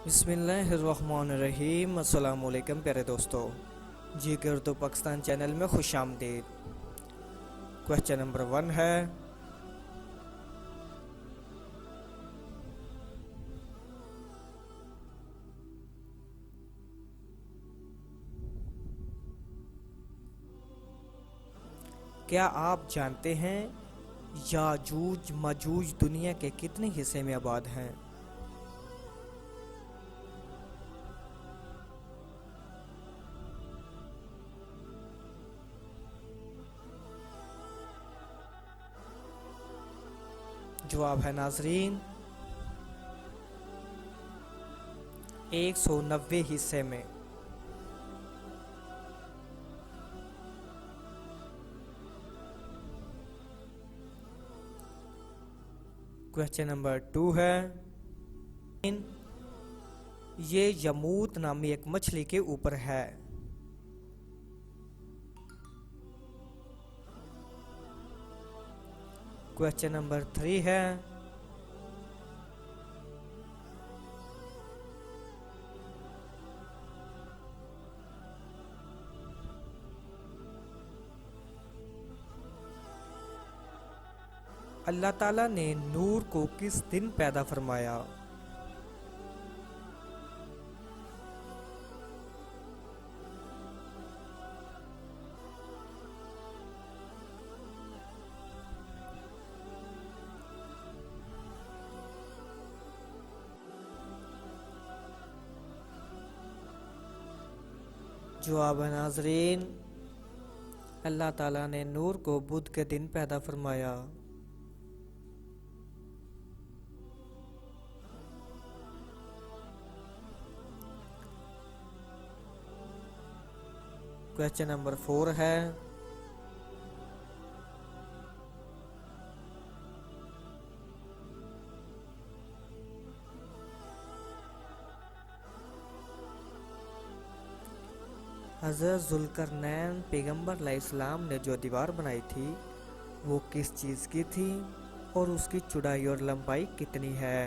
बिस्मिल्लाहिर्रहमानिर्रहीम। अस्सलामुअलैकुम प्यारे दोस्तों, जी के उर्दू पाकिस्तान चैनल में खुश आमदीद। क्वेश्चन नंबर 1 है, क्या आप जानते हैं याजूज माजूज दुनिया के कितने हिस्से में आबाद हैं? जवाब है नाजरीन 190 हिस्से में। क्वेश्चन नंबर 2 है, ये यमूत नामी एक मछली के ऊपर है। क्वेश्चन नंबर 3 है, अल्लाह ताला ने नूर को किस दिन पैदा फरमाया? जवाब है नाजरीन अल्लाह ताला ने नूर को बुध के दिन पैदा फरमाया। क्वेश्चन नंबर 4 है, हज़रत जुल्करनैन पैगंबर अलैहिस्सलाम ने जो दीवार बनाई थी वो किस चीज़ की थी और उसकी चौड़ाई और लंबाई कितनी है?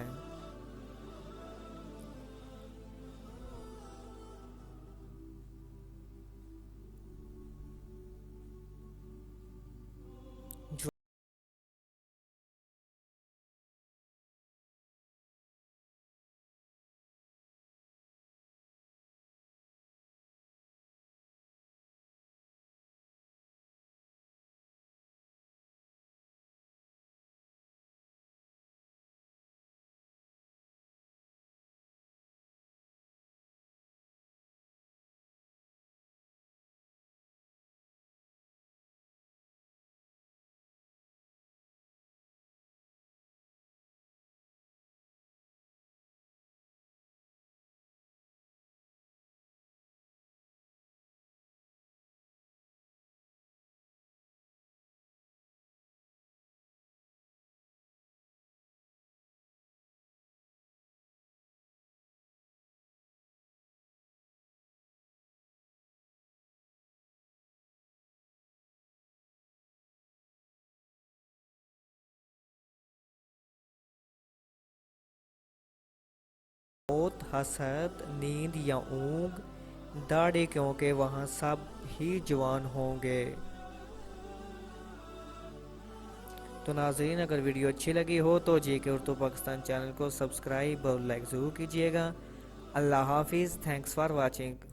मौत, हसद, नींद या ऊंग, दाढ़ी, क्योंकि वहाँ सब ही जवान होंगे। तो नाज़रीन, अगर वीडियो अच्छी लगी हो तो जी के उर्दू पाकिस्तान चैनल को सब्सक्राइब और लाइक ज़रूर कीजिएगा। अल्लाह हाफिज़। Thanks for watching.